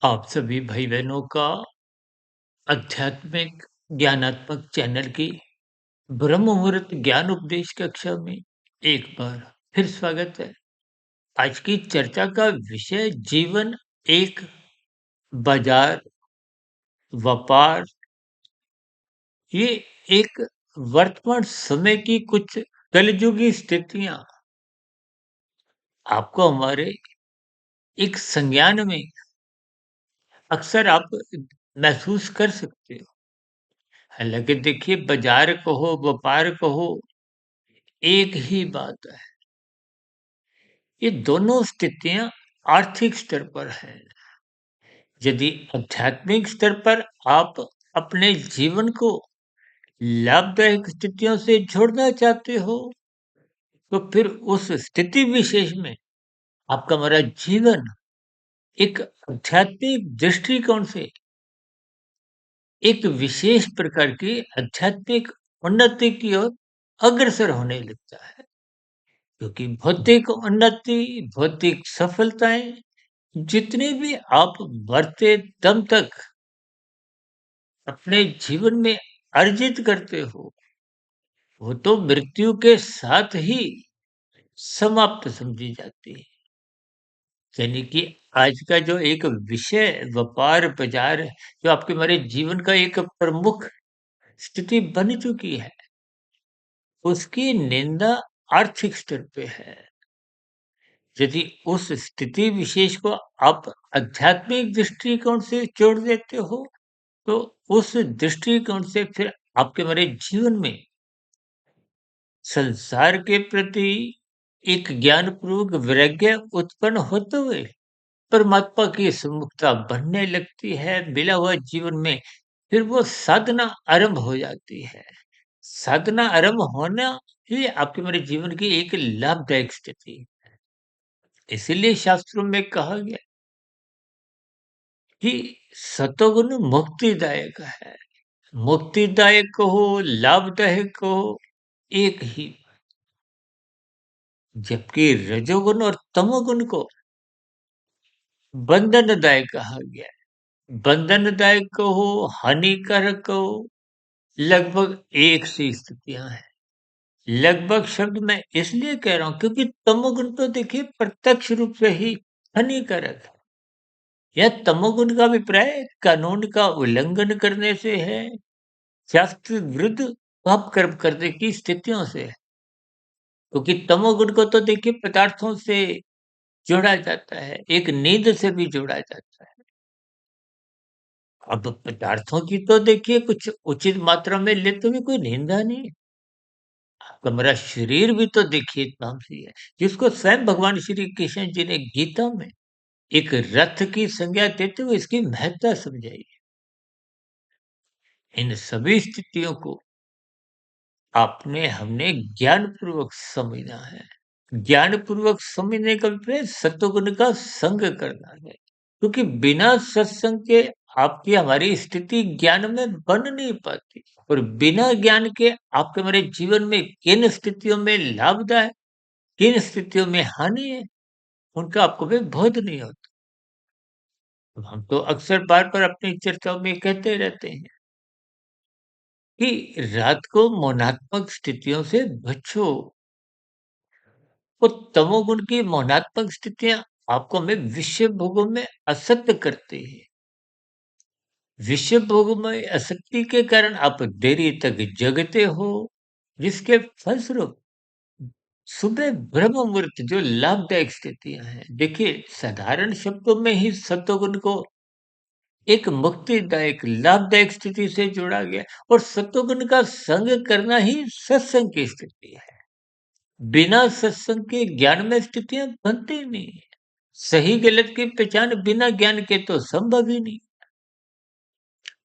आप सभी भाई-बहनों का आध्यात्मिक ज्ञानात्मक चैनल की ब्रह्म मुहूर्त ज्ञान उपदेश कक्षा में एक बार फिर स्वागत है। आज की चर्चा का विषय जीवन एक बाजार, व्यापार, ये एक वर्तमान समय की कुछ कलयुगी स्थितियाँ आपको हमारे एक संज्ञान में अक्सर आप महसूस कर सकते हो। हालाँकि देखिए बाजार कहो, व्यापार कहो, एक ही बात है। ये दोनों स्थितियाँ आर्थिक स्तर पर हैं। यदि आध्यात्मिक स्तर पर आप अपने जीवन को लाभदायक स्थितियों से जोड़ना चाहते हो, तो फिर उस स्थिति विशेष में आपका हमारा जीवन एक आध्यात्मिक दृष्टिकोण से एक विशेष प्रकार की आध्यात्मिक उन्नति की ओर अग्रसर होने लगता है। क्योंकि भौतिक उन्नति, भौतिक सफलताएँ जितने भी आप बढ़ते दम तक अपने जीवन में अर्जित करते हो, वो तो मृत्यु के साथ ही समाप्त समझी जाती है। यानी कि आज का जो एक विषय व्यापार बाजार है, जो आपके हमारे जीवन का एक प्रमुख स्थिति बन चुकी है, उसकी निंदा आर्थिक स्तर पे है। यदि उस स्थिति विशेष को आप आध्यात्मिक दृष्टिकोण से जोड़ देते हो, तो उस दृष्टिकोण से फिर आपके हमारे जीवन में संसार के प्रति एक ज्ञानपूर्वक वैराग्य उत्पन्न होते हुए परमात्मा की सम्मुखता बनने लगती है। मिला हुआ जीवन में फिर वो साधना आरंभ हो जाती है। साधना आरंभ होना ही आपके हमारे जीवन की एक लाभदायक स्थिति है। इसीलिए शास्त्रों में कहा गया कि सतोगुण मुक्तिदायक है। मुक्तिदायक हो, लाभदायक हो, एक ही। जबकि रजोगुण और तमोगुण को बंधनदायक कहा गया है। बंधनदायक कहो, हानिकारक कहो, लगभग एक सी स्थितियां हैं। लगभग शब्द मैं इसलिए कह रहा हूं क्योंकि तमोगुण तो देखिए प्रत्यक्ष रूप से ही हानिकारक है। यह तमोगुण का अभिप्राय कानून का उल्लंघन करने से है, शास्त्र विरुद्ध पाप कर्म करने की स्थितियों से है। क्योंकि तमोगुण को तो देखिए पदार्थों से जोड़ा जाता है, एक नींद से भी जोड़ा जाता है। अब पदार्थों की तो देखिए कुछ उचित मात्रा में लेते हुए कोई निंदा नहीं है। आपका हमारा शरीर भी तो देखिए तामसी है, जिसको स्वयं भगवान श्री कृष्ण जी ने गीता में एक रथ की संज्ञा देते हुए इसकी महत्ता समझाई है। इन सभी स्थितियों को आपने हमने ज्ञानपूर्वक समझना है। ज्ञानपूर्वक समझने का अभिप्राय सत्वगुण का संग करना है। क्योंकि बिना सत्संग के आपकी हमारी स्थिति ज्ञान में बन नहीं पाती और बिना ज्ञान के आपके हमारे जीवन में किन स्थितियों में लाभदायक, किन स्थितियों में हानि है, उनका आपको भी बोध नहीं होता। तो हम तो अक्सर बार-बार अपनी चर्चाओं में कहते रहते हैं कि रात को मौनात्मक स्थितियों से बचो। वो तमोगुण की मौनात्मक स्थितियाँ आपको हमें विषय भोगों में आसक्त करती है। विषय भोगों में आसक्ति के कारण आप देरी तक जगते हो, जिसके फलस्वरूप सुबह ब्रह्म मुहूर्त जो लाभदायक स्थितियाँ हैं, देखिए साधारण शब्दों में ही सत्वगुण को एक मुक्तिदायक, लाभदायक स्थिति से जोड़ा गया और सत्वगुण का संग करना ही सत्संग की स्थिति है। बिना सत्संग के ज्ञान में स्थितियाँ बनती नहीं है। सही गलत की पहचान बिना ज्ञान के तो संभव ही नहीं।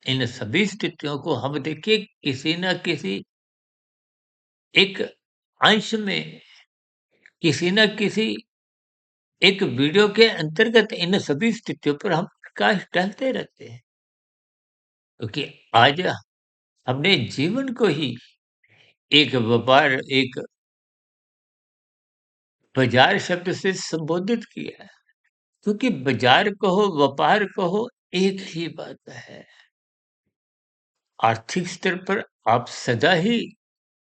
इन सभी स्थितियों को हम देखिए किसी न किसी एक अंश में, किसी न किसी एक वीडियो के अंतर्गत इन सभी स्थितियों पर हम प्रकाश डालते रहते हैं। क्योंकि आज हमने जीवन को ही एक व्यापार, एक बाजार शब्द से संबोधित किया है। क्योंकि बाजार कहो, व्यापार कहो, एक ही बात है। आर्थिक स्तर पर आप सदा ही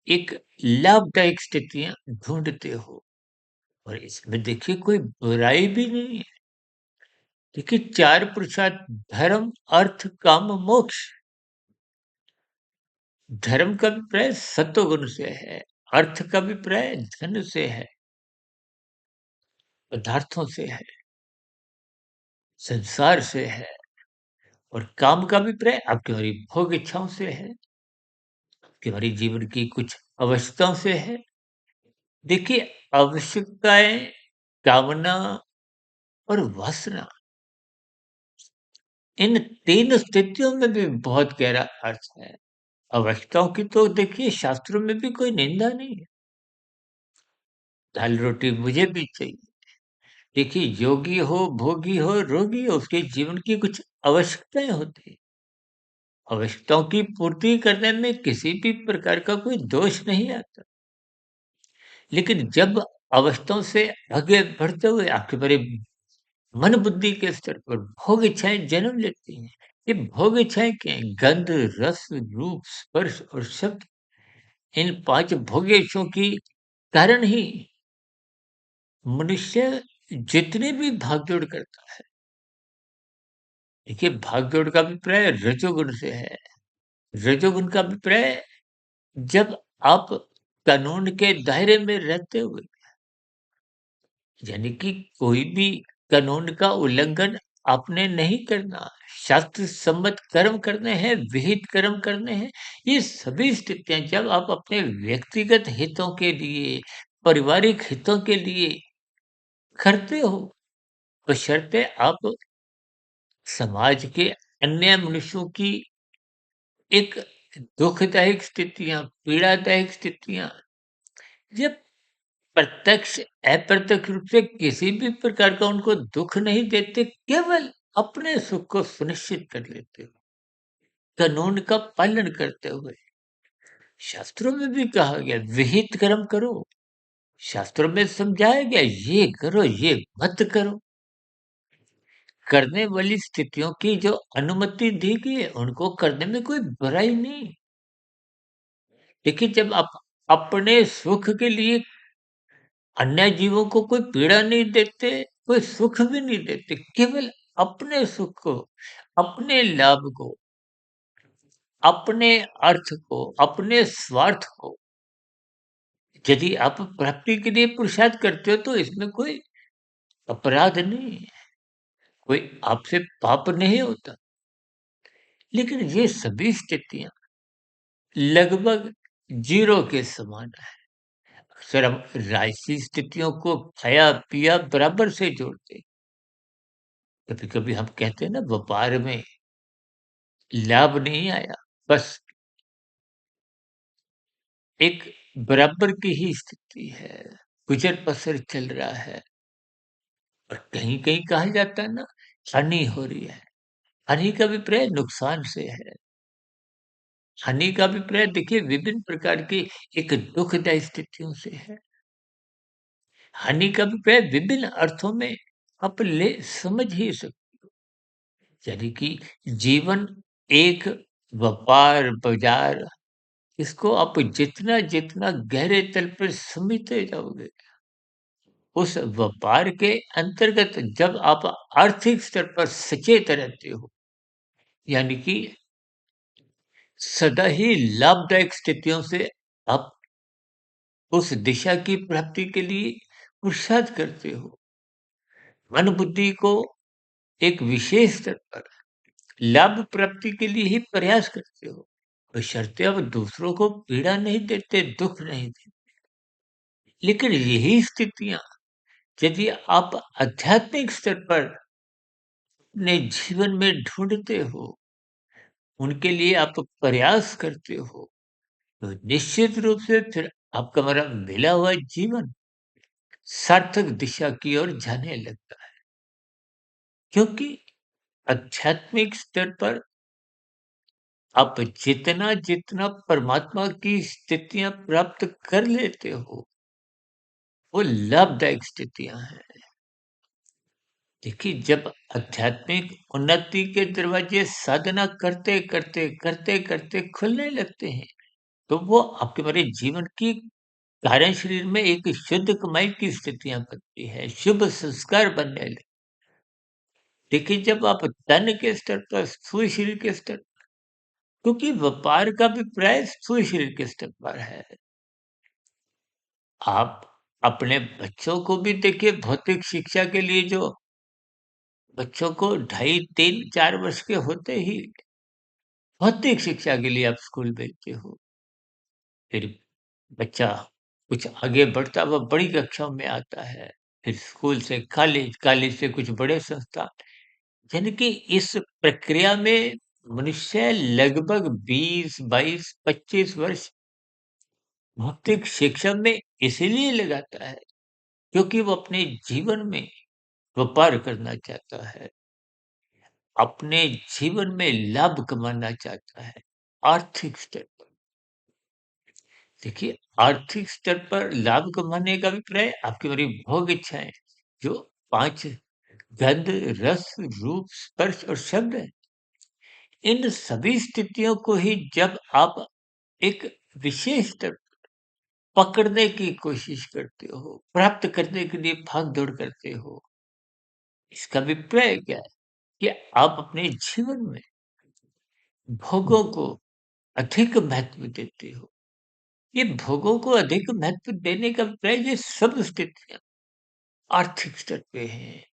एक लाभदायक स्थितियाँ ढूँढते हो और इसमें देखिए कोई बुराई भी नहीं है। देखिए 4 पुरुषार्थ धर्म, अर्थ, काम, मोक्ष। धर्म का अभिप्राय सत्वगुण से है, अर्थ का अभिप्राय धन से है, पदार्थों से है, संसार से है और काम का अभिप्राय आपकी हमारी भोग इच्छाओं से है, आपकी हमारी जीवन की कुछ आवश्यकताओं से है। देखिए आवश्यकताएँ, कामना और वासना इन 3 स्थितियों में भी बहुत गहरा अर्थ है। आवश्यकताओं की तो देखिए शास्त्रों में भी कोई निंदा नहीं है। दाल-रोटी मुझे भी चाहिए। देखिए योगी हो, भोगी हो, रोगी हो, उसके जीवन की कुछ आवश्यकताएँ होती हैं। आवश्यकताओं की पूर्ति करने में किसी भी प्रकार का कोई दोष नहीं आता। लेकिन जब आवश्यकताओं से आगे बढ़ते हुए आपके बड़े मन बुद्धि के स्तर पर भोग इच्छाएँ जन्म लेती हैं। ये भोग इच्छाएँ क्या हैं? गंध, रस, रूप, स्पर्श और शब्द। इन 5 भोग्य इच्छाओं की कारण ही मनुष्य जितनी भी भाग-दौड़ करता है, देखिए भाग-दौड़ का अभिप्राय रजोगुण से है। रजोगुण का अभिप्राय जब आप कानून के दायरे में रहते हुए यानी कि कोई भी कानून का उल्लंघन आपने नहीं करना, शास्त्र सम्मत कर्म करने हैं, विहित कर्म करने हैं। ये सभी स्थितियाँ जब आप अपने व्यक्तिगत हितों के लिए, पारिवारिक हितों के लिए करते हो, बशर्ते आप समाज के अन्य मनुष्यों की एक दुखदायक स्थितियाँ, पीड़ादायक स्थितियाँ जब प्रत्यक्ष, अप्रत्यक्ष रूप से किसी भी प्रकार का उनको दुःख नहीं देते, केवल अपने सुख को सुनिश्चित कर लेते हो, कानून का पालन करते हुए। शास्त्रों में भी कहा गया विहित कर्म करो, शास्त्रों में समझाया गया ये करो, ये मत करो। करने वाली स्थितियों की जो अनुमति दी गई है, उनको करने में कोई बुराई नहीं। देखिए जब आप अपने सुख के लिए अन्य जीवों को कोई पीड़ा नहीं देते, कोई सुख भी नहीं देते, केवल अपने सुख को, अपने लाभ को, अपने अर्थ को, अपने स्वार्थ को यदि आप प्राप्ति के लिए पुरुषार्थ करते हो तो इसमें कोई अपराध नहीं है, कोई आपसे पाप नहीं होता। लेकिन ये सभी स्थितियाँ लगभग ज़ीरो के समान है। अक्सर हम राजसी स्थितियों को खाया-पिया बराबर से जोड़ते हैं। कभी-कभी हम कहते हैं ना व्यापार में लाभ नहीं आया, बस एक बराबर की ही स्थिति है, गुज़र-बसर चल रहा है और कहीं-कहीं कहा जाता है ना, हानि हो रही है। हानि का अभिप्राय नुकसान से है। हानि का अभिप्राय देखिए विभिन्न प्रकार की एक दुखदायी स्थितियों से है। हानि का अभिप्राय विभिन्न अर्थों में आप ले समझ ही सकते यानी कि जीवन एक व्यापार, बाज़ार इसको आप जितना-जितना गहरे तल पर समझते जाओगे, उस व्यापार के अंतर्गत जब आप आर्थिक स्तर पर सचेत रहते हो, यानी कि सदा ही लाभदायक स्थितियों से आप उस दिशा की प्राप्ति के लिए पुरुषार्थ करते हो। मन बुद्धि को एक विशेष स्तर पर लाभ प्राप्ति के लिए ही प्रयास करते हो, बशर्ते आप दूसरों को पीड़ा नहीं देते, दुःख नहीं देते। लेकिन यही स्थितियाँ यदि आप आध्यात्मिक स्तर पर अपने जीवन में ढूँढते हो, उनके लिए आप प्रयास करते हो, तो निश्चित रूप से फिर आपका हमारा मिला हुआ जीवन सार्थक दिशा की ओर जाने लगता है। क्योंकि आध्यात्मिक स्तर पर आप जितना-जितना परमात्मा की स्थितियाँ प्राप्त कर लेते हो, वो लाभदायक स्थितियाँ हैं। देखिए, जब आध्यात्मिक उन्नति के दरवाजे साधना करते करते खुलने लगते हैं, तो वो आपके हमारे जीवन की कार्य शरीर में एक शुद्ध कमाई की स्थितियां बनती है, शुभ संस्कार बनने लगते। देखिए, जब आप तन के स्तर पर, स्थूल शरीर के स्तर, क्योंकि व्यापार का भी प्राय स्थूल शरीर के स्तर पर है। आप अपने बच्चों को भी देखिए, भौतिक शिक्षा के लिए जो बच्चों को ढाई 3-4 वर्ष के होते ही भौतिक शिक्षा के लिए आप स्कूल भेजते हो। फिर बच्चा कुछ आगे बढ़ता हुआ बड़ी कक्षाओं में आता है, फिर स्कूल से कॉलेज, कॉलेज से कुछ बड़े संस्थान, यानी कि इस प्रक्रिया में मनुष्य लगभग 20, 22, 25 वर्ष भौतिक शिक्षा में इसीलिए लगाता है, क्योंकि वो अपने जीवन में व्यापार करना चाहता है, अपने जीवन में लाभ कमाना चाहता है, आर्थिक स्तर पर। देखिए, आर्थिक स्तर पर लाभ कमाने का अभिप्राय आपकी हमारी भोग इच्छाएँ, जो 5 गंध, रस, रूप, स्पर्श और शब्द है। इन सभी स्थितियों को ही जब आप एक विशेष स्तर पकड़ने की कोशिश करते हो, प्राप्त करने के लिए भाग-दौड़ करते हो, इसका अभिप्राय क्या है? कि आप अपने जीवन में भोगों को अधिक महत्व देते हो। ये भोगों को अधिक महत्व देने का अभिप्राय ये सब स्थितियाँ आर्थिक स्तर पे हैं।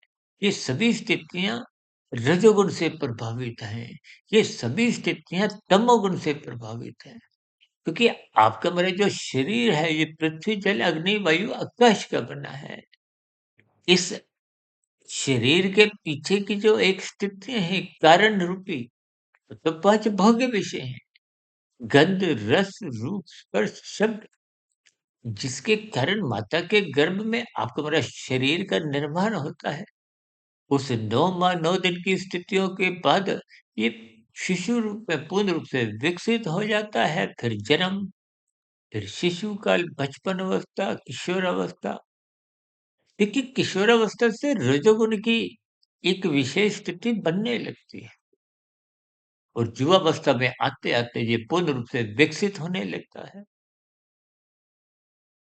ये सभी स्थितियाँ रजोगुण से प्रभावित हैं। ये सभी स्थितियाँ तमोगुण से प्रभावित हैं। क्योंकि आपका मेरा जो शरीर है, ये पृथ्वी, जल, अग्नि, वायु, आकाश का बना है। इस शरीर के पीछे की जो एक स्थितियाँ हैं, कारण रूपी, तो 5 भोग्य विषय हैं। गंध, रस, रूप, स्पर्श, शब्द, जिसके कारण माता के गर्भ में आपका मेरा शरीर का निर्माण होता है। उस 9 माह 9 दिन की स्थितियों के बाद ये शिशु रूप में पूर्ण रूप से विकसित हो जाता है, फिर जन्म, फिर शिशु काल, बचपन अवस्था, किशोरावस्था। देखिए, किशोरावस्था से रजोगुण की एक विशेष स्थिति बनने लगती है और युवावस्था में आते-आते ये पूर्ण रूप से विकसित होने लगता है।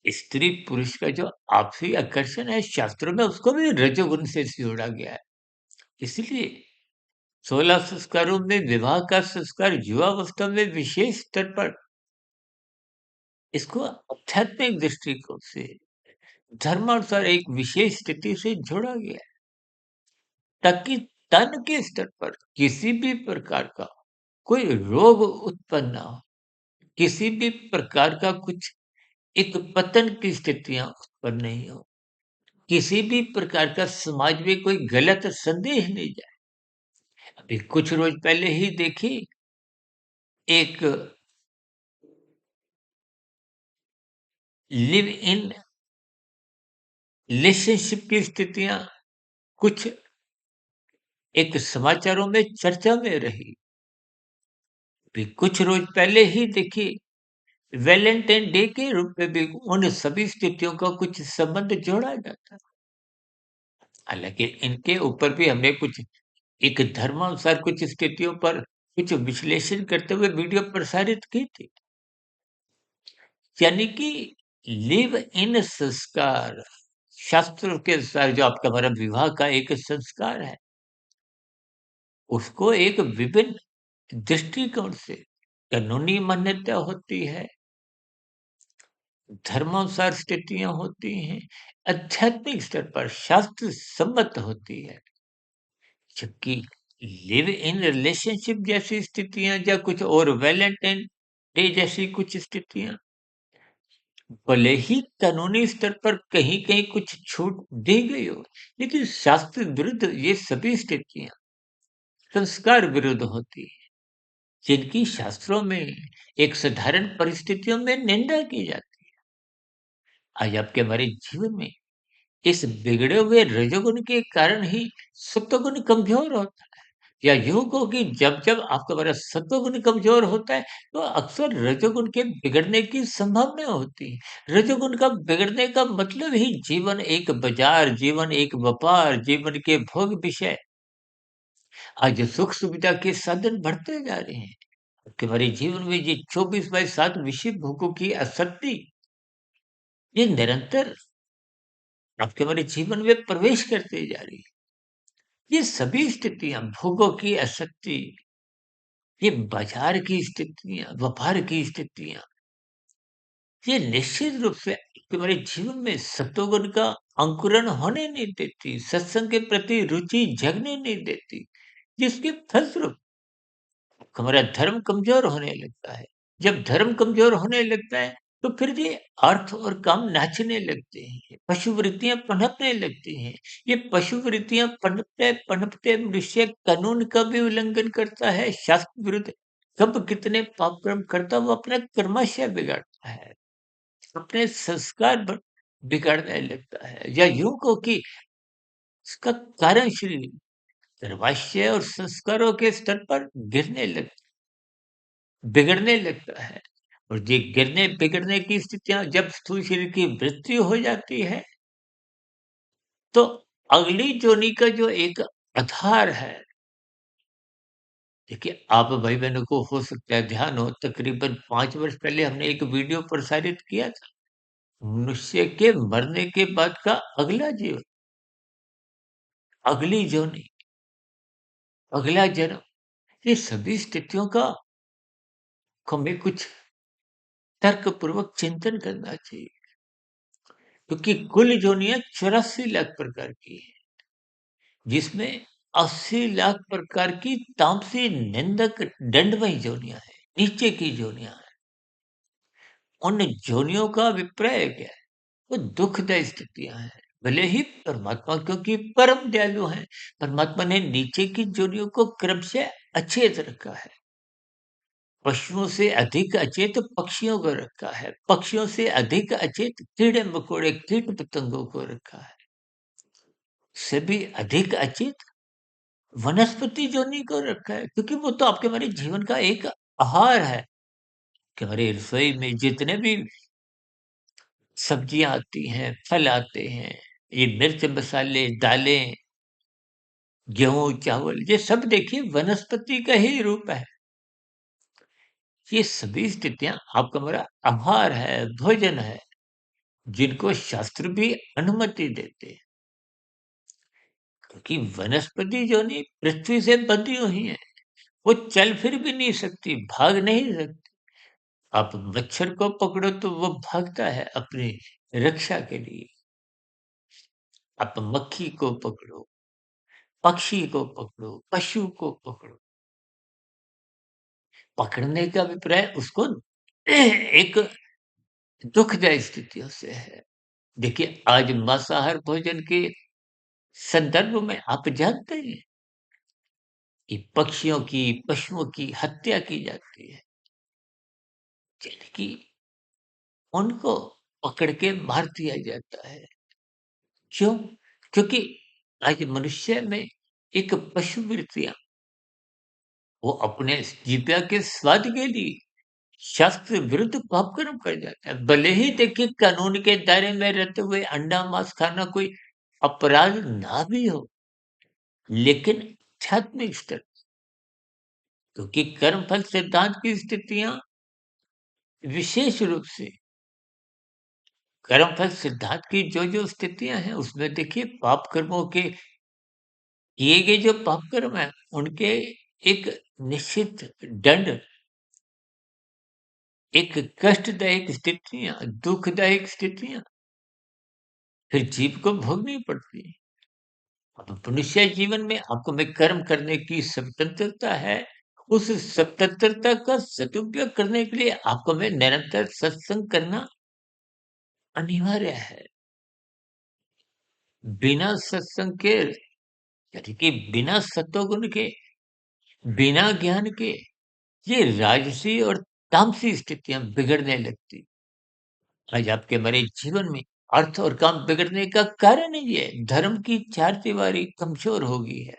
स्त्री पुरुष का जो आपसी आकर्षण है, शास्त्रों में उसको भी रजोगुण से जोड़ा गया है। इसलिए 16 संस्कारों में विवाह का संस्कार युवावस्था में विशेष स्तर पर इसको आध्यात्मिक दृष्टिकोण से धर्मानुसार एक विशेष स्थिति से जोड़ा गया है, ताकि तन के स्तर पर किसी भी प्रकार का कोई रोग उत्पन्न ना हो, किसी भी प्रकार का कुछ एक पतन की स्थितियां उत्पन्न नहीं हो, किसी भी प्रकार का समाज में कोई गलत संदेश नहीं जाए। अभी कुछ रोज पहले ही देखिए, एक लिव इन रिलेशनशिप की स्थितियां कुछ एक समाचारों में चर्चा में रही। अभी कुछ रोज पहले ही देखिए, वैलेंटाइन डे के रूप में भी उन सभी स्थितियों का कुछ संबंध जोड़ा जाता है। हालांकि इनके ऊपर भी हमने कुछ एक धर्मानुसार कुछ स्थितियों पर कुछ विश्लेषण करते हुए वीडियो प्रसारित की थी। यानी कि लिव इन संस्कार, शास्त्रों के अनुसार जो आपका हमारा विवाह का एक संस्कार है, उसको एक विभिन्न दृष्टिकोण से कानूनी मान्यता होती है, धर्मानुसार स्थितियां होती हैं, आध्यात्मिक स्तर पर शास्त्र सम्मत होती है। जबकि लिव इन रिलेशनशिप जैसी स्थितियां या कुछ और वैलेंटाइन डे जैसी कुछ स्थितियां भले ही कानूनी स्तर पर कहीं-कहीं कुछ छूट दी गई हो, लेकिन शास्त्र विरुद्ध ये सभी स्थितियां संस्कार विरुद्ध होती है, जिनकी शास्त्रों में एक साधारण परिस्थितियों में निंदा की जाती है। आज आपके हमारे जीवन में इस बिगड़े हुए रजोगुण के कारण ही सत्वगुण कमजोर होता है। या यूँ कहो कि जब-जब आपका हमारा सत्वगुण कमज़ोर होता है, तो अक्सर रजोगुण के बिगड़ने की संभावना होती है। रजोगुण का बिगड़ने का मतलब ही जीवन एक बाज़ार, जीवन एक व्यापार, जीवन के भोग विषय, आज सुख-सुविधा के साधन बढ़ते जा रहे हैं। कि हमारे जीवन में ये 24/7 विषय भोगों की आसक्ति, ये निरंतर आपके हमारे जीवन में प्रवेश करते जा रही है। ये सभी स्थितियाँ, भोगों की आसक्ति, ये बाज़ार की स्थितियाँ, व्यापार की स्थितियाँ, ये निश्चित रूप से तुम्हारे जीवन में सत्वगुण का अंकुरण होने नहीं देती, सत्संग के प्रति रुचि जगने नहीं देती, जिसके फलस्वरूप हमारा धर्म कमज़ोर होने लगता है। जब धर्म कमज़ोर होने लगता है, तो फिर ये अर्थ और काम नाचने लगते हैं, पशु वृत्तियाँ पनपने लगती हैं। ये पशु वृत्तियाँ पनपते-पनपते मनुष्य कानून का भी उल्लंघन करता है, शास्त्र विरुद्ध कब कितने पाप कर्म करता है, वो अपना कर्माशय बिगाड़ता है, अपने संस्कार बिगाड़ने लगता है। या यूँ कहो कि इसका कारण शरीर गर्भाशय और संस्कारों के स्तर पर बिगड़ने लगता है। और ये गिरने बिगड़ने की स्थितियाँ जब स्थूल शरीर की मृत्यु हो जाती है, तो अगली जोनी का जो एक आधार है, देखिए आप भाई-बहनों को हो सकता है ध्यान हो, तकरीबन 5 वर्ष पहले हमने एक वीडियो प्रसारित किया था। मनुष्य के मरने के बाद का अगला जीवन, अगली जोनी, अगला जन्म, ये सभी स्थितियों का हमें कुछ तर्कपूर्वक चिंतन करना चाहिए। क्योंकि कुल जोनियाँ 84 लाख प्रकार की हैं। जिसमें 80 लाख प्रकार की तामसी निंदक दंडमयी योनियां हैं, नीचे की योनियां हैं। उन योनियों का अभिप्राय क्या है? वो दुखदायी स्थितियां हैं। भले ही परमात्मा क्योंकि परम दयालु हैं, परमात्मा ने नीचे की योनियों को क्रमशः अचेत रखा है। पशुओं से अधिक अचेत पक्षियों को रखा है, पक्षियों से अधिक अचेत कीड़े मकोड़े कीट पतंगों को रखा है, से भी अधिक अचेत वनस्पति जोनी को रखा है, क्योंकि वो तो आपके हमारे जीवन का एक आहार है कि हमारी रसोई में जितने भी सब्जियां आती हैं, फल आते हैं, ये मिर्च मसाले, दालें, गेहूं, चावल, ये सब देखिए वनस्पति का ही रूप है। ये सभी स्थितियां आपका हमारा आहार है, भोजन है, जिनको शास्त्र भी अनुमति देते हैं, क्योंकि वनस्पति जो नहीं पृथ्वी से बंधी हुई है, वो चल फिर भी नहीं सकती, भाग नहीं सकती। आप मच्छर को पकड़ो तो वो भागता है अपनी रक्षा के लिए। आप मक्खी को पकड़ो, पक्षी को पकड़ो, पशु को पकड़ो। पकड़ने का अभिप्राय उसको एक दुखदायी स्थितियों से है। देखिए आज मांसाहार भोजन के संदर्भ में आप जानते हैं कि पक्षियों की, पशुओं की हत्या की जाती है। यानी कि उनको पकड़ के मार दिया जाता है। क्यों? क्योंकि आज मनुष्य में एक पशु वृत्तियाँ, वो अपने जीविका के स्वाद के लिए शास्त्र विरुद्ध पाप कर्म कर जाता है। भले ही देखिए कानून के दायरे में रहते हुए अंडा मांस खाना कोई अपराध ना भी हो, लेकिन आध्यात्मिक स्तर, क्योंकि कर्मफल सिद्धांत की स्थितियां विशेष रूप से कर्मफल सिद्धांत की जो स्थितियां हैं उसमें देखिए पाप कर्मों के किए गए जो पाप कर्म है उनके एक निश्चित दंड, एक कष्टदायक स्थितियाँ, दुखदायक स्थितियाँ फिर जीव को भोगनी पड़ती है। अब मनुष्य जीवन में आपको में कर्म करने की स्वतंत्रता है। उस स्वतंत्रता का सदुपयोग करने के लिए आपको में निरंतर सत्संग करना अनिवार्य है। बिना सत्संग के, यानी कि बिना सत्वगुण के, बिना ज्ञान के ये राजसी और तामसी स्थितियाँ बिगड़ने लगती। आज आपके हमारे जीवन में अर्थ और काम बिगड़ने का कारण ही ये है, धर्म की चारदीवारी कमजोर हो गई है।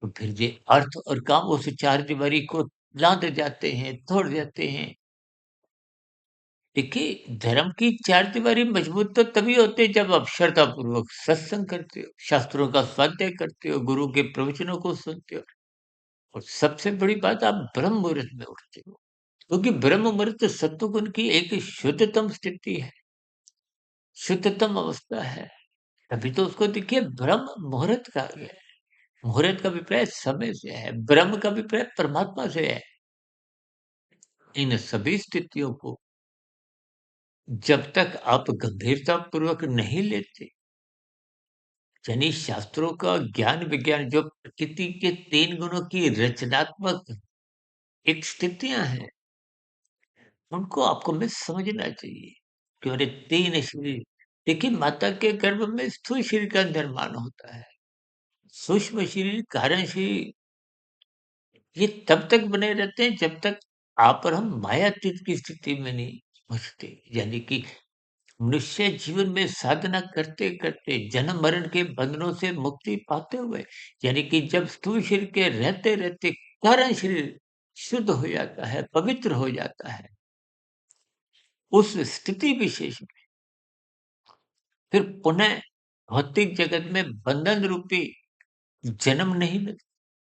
तो फिर ये अर्थ और काम उस चारदीवारी को लाँघ जाते हैं, तोड़ जाते हैं। देखिए, धर्म की चारदीवारी मजबूत तो तभी होती है जब आप श्रद्धापूर्वक सत्संग करते हो, शास्त्रों का स्वाध्याय करते हो, गुरु के प्रवचनों को सुनते हो और सबसे बड़ी बात आप ब्रह्म मुहूर्त में उठते हो। क्योंकि ब्रह्म मुहूर्त सत्वगुण की एक शुद्धतम स्थिति है, शुद्धतम अवस्था है। तभी तो उसको देखिए ब्रह्म मुहूर्त कहा गया है। मुहूर्त का अभिप्राय समय से है, ब्रह्म का अभिप्राय परमात्मा से है। इन सभी स्थितियों को जब तक आप गंभीरतापूर्वक नहीं लेते, यानी शास्त्रों का ज्ञान विज्ञान जो प्रकृति के 3 गुणों की रचनात्मक एक स्थितियाँ हैं, उनको आपको में समझना चाहिए कि अरे 3 शरीर देखिए माता के गर्भ में स्थूल शरीर का निर्माण होता है। सूक्ष्म शरीर, कारण शरीर ये तब तक बने रहते हैं जब तक आप और हम मायातीत की स्थिति में नहीं पहुँचते। यानी कि मनुष्य जीवन में साधना करते-करते जन्म-मरण के बंधनों से मुक्ति पाते हुए, यानी कि जब स्थूल शरीर के रहते-रहते कारण शरीर शुद्ध हो जाता है, पवित्र हो जाता है, उस स्थिति विशेष में फिर पुनः भौतिक जगत में बंधन रूपी जन्म नहीं लेते।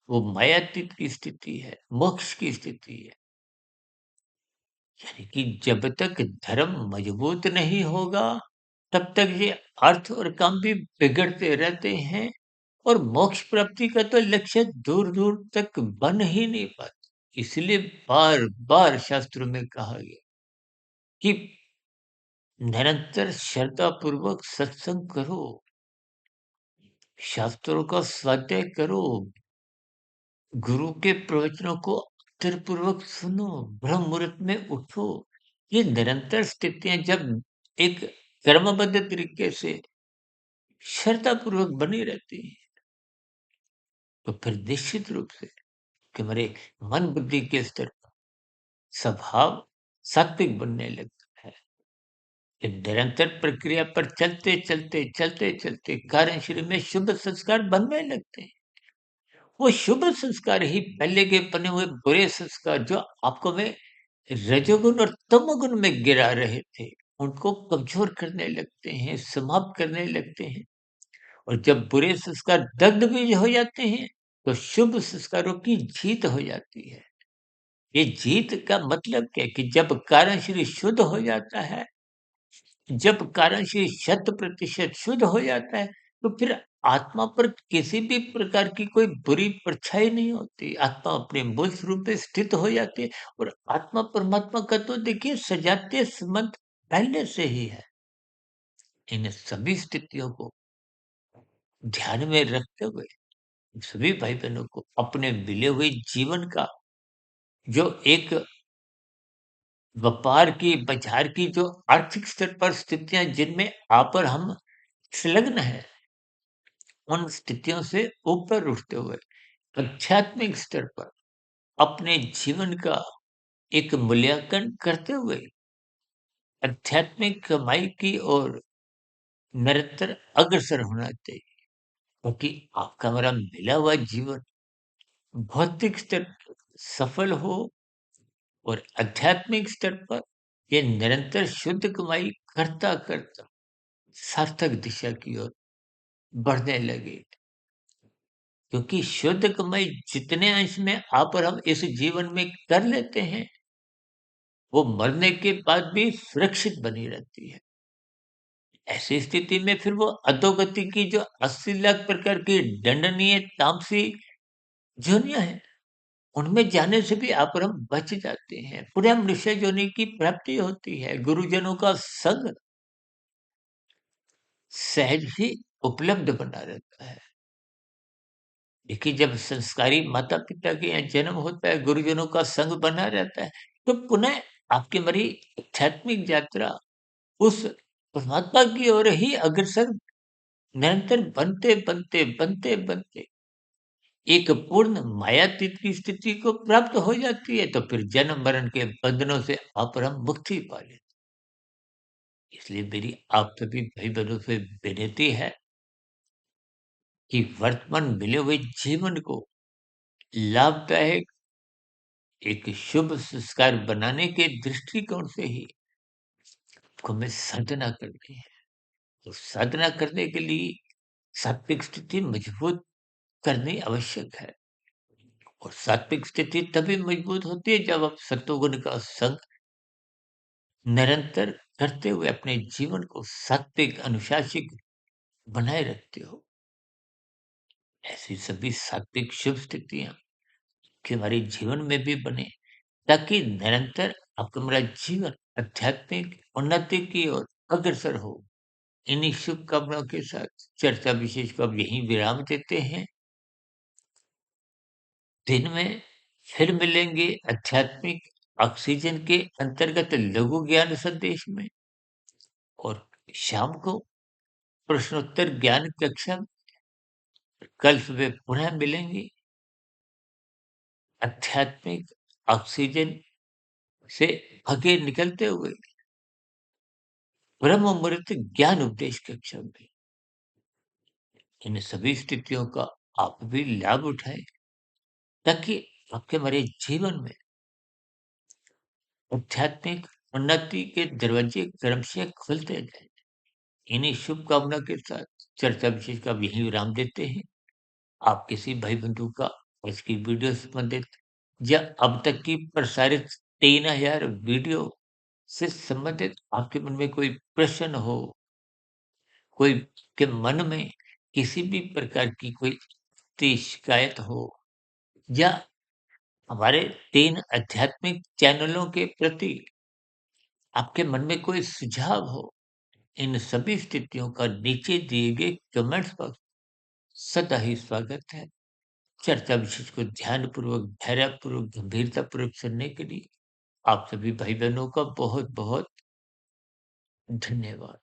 वो मायातीत की स्थिति है, मोक्ष की स्थिति है। यानी कि जब तक धर्म मजबूत नहीं होगा, तब तक ये अर्थ और काम भी बिगड़ते रहते हैं और मोक्ष प्राप्ति का तो लक्ष्य दूर-दूर तक बन ही नहीं पाता। इसलिए बार-बार शास्त्रों में कहा गया कि निरंतर श्रद्धापूर्वक सत्संग करो, शास्त्रों का स्वाध्याय करो, गुरु के प्रवचनों को अक्षरपूर्वक सुनो, ब्रह्म मुहूर्त में उठो। ये निरंतर स्थितियाँ जब एक क्रमबद्ध तरीके से श्रद्धापूर्वक बनी रहती हैं, तो फिर निश्चित रूप से कि हमारे मन बुद्धि के स्तर पर स्वभाव सात्विक बनने लगता है। ये निरंतर प्रक्रिया पर चलते-चलते कारण शरीर में शुभ संस्कार बनने लगते हैं। वो शुभ संस्कार ही पहले के बने हुए बुरे संस्कार जो आपको में रजोगुण और तमोगुण में गिरा रहे थे, उनको कमज़ोर करने लगते हैं, समाप्त करने लगते हैं और जब बुरे संस्कार दग्ध भी हो जाते हैं, तो शुभ संस्कारों की जीत हो जाती है। ये जीत का मतलब क्या है कि जब कारण शरीर शुद्ध हो जाता है, जब कारण शरीर शत प्रतिशत शुद्ध हो जाता है, तो फिर आत्मा पर किसी भी प्रकार की कोई बुरी परछाई नहीं होती। आत्मा अपने मूल स्वरूप में स्थित हो जाती है और आत्मा परमात्मा का तो देखिए सजातीय संबंध पहले से ही है। इन सभी स्थितियों को ध्यान में रखते हुए सभी भाई-बहनों को अपने मिले हुए जीवन का जो एक व्यापार की, बाज़ार की जो आर्थिक स्तर पर स्थितियाँ जिनमें आप और हम संलग्न हैं, उन स्थितियों से ऊपर उठते हुए आध्यात्मिक स्तर पर अपने जीवन का एक मूल्यांकन करते हुए आध्यात्मिक कमाई की ओर निरंतर अग्रसर होना चाहिए। क्योंकि आपका मेरा मिला हुआ जीवन भौतिक स्तर पर सफल हो और आध्यात्मिक स्तर पर ये निरंतर शुद्ध कमाई करता-करता सार्थक दिशा की ओर बढ़ने लगे। क्योंकि शुद्ध कमाई जितने अंश में आप और हम इस जीवन में कर लेते हैं, वो मरने के बाद भी सुरक्षित बनी रहती है। ऐसी स्थिति में फिर वो अधोगति की जो 80 लाख प्रकार की दंडनीय तामसी योनियाँ हैं, उनमें जाने से भी आप और हम बच जाते हैं। पुनः मनुष्य योनि की प्राप्ति होती है। गुरुजनों का संग सहज ही उपलब्ध बना रहता है। देखिए, जब संस्कारी माता-पिता के यहाँ जन्म होता है, गुरुजनों का संग बना रहता है, तो पुनः आपकी हमारी आध्यात्मिक यात्रा उस परमात्मा की ओर ही अग्रसर निरंतर बनते एक पूर्ण मायातीत की स्थिति को प्राप्त हो जाती है, तो फिर जन्म-मरण के बंधनों से अपरम मुक्ति पा लेते हैं। इसलिए मेरी आप सभी भाई-बहनों से विनती है कि वर्तमान मिले हुए जीवन को लाभदायक एक शुभ संस्कार बनाने के दृष्टिकोण से ही आपको हमें साधना करनी है। और साधना करने के लिए सात्विक स्थिति मजबूत करनी आवश्यक है। और सात्विक स्थिति तभी मजबूत होती है जब आप सत्वगुण का संग निरंतर करते हुए अपने जीवन को सात्विक अनुशासित बनाए रखते हो। ऐसी सभी सात्विक शुभ स्थितियां कि हमारे जीवन में भी बने, ताकि निरंतर आपका मेरा जीवन आध्यात्मिक उन्नति की ओर अग्रसर हो। इन्हीं शुभकामनाओं के साथ चर्चा विशेष को अब यहीं विराम देते हैं। दिन में फिर मिलेंगे आध्यात्मिक ऑक्सीजन के अंतर्गत लघु ज्ञान संदेश में, और शाम को प्रश्नोत्तर ज्ञान कक्षा में कल सुबह पुनः मिलेंगे आध्यात्मिक ऑक्सीजन से आगे निकलते हुए ब्रह्म मुहूर्त ज्ञान उपदेश कक्षा में। इन सभी स्थितियों का आप भी लाभ उठाएं, ताकि आपके हमारे जीवन में आध्यात्मिक उन्नति के दरवाजे क्रमशः खुलते जाएं। इन्हीं शुभकामना के साथ चर्चा विशेष का अब यहीं विराम देते हैं। आप किसी भाई बंधु का इसकी वीडियो संबंधित या अब तक की प्रसारित 3000 वीडियो से संबंधित आपके मन में कोई प्रश्न हो, कोई के मन में किसी भी प्रकार की कोई शिकायत हो, या हमारे 3 आध्यात्मिक चैनलों के प्रति आपके मन में कोई सुझाव हो, इन सभी स्थितियों का नीचे दिए गए कमेंट्स बॉक्स सदा ही स्वागत है। चर्चा विशेष को ध्यानपूर्वक, धैर्यपूर्वक, गंभीरतापूर्वक सुनने के लिए आप सभी भाई-बहनों का बहुत-बहुत धन्यवाद।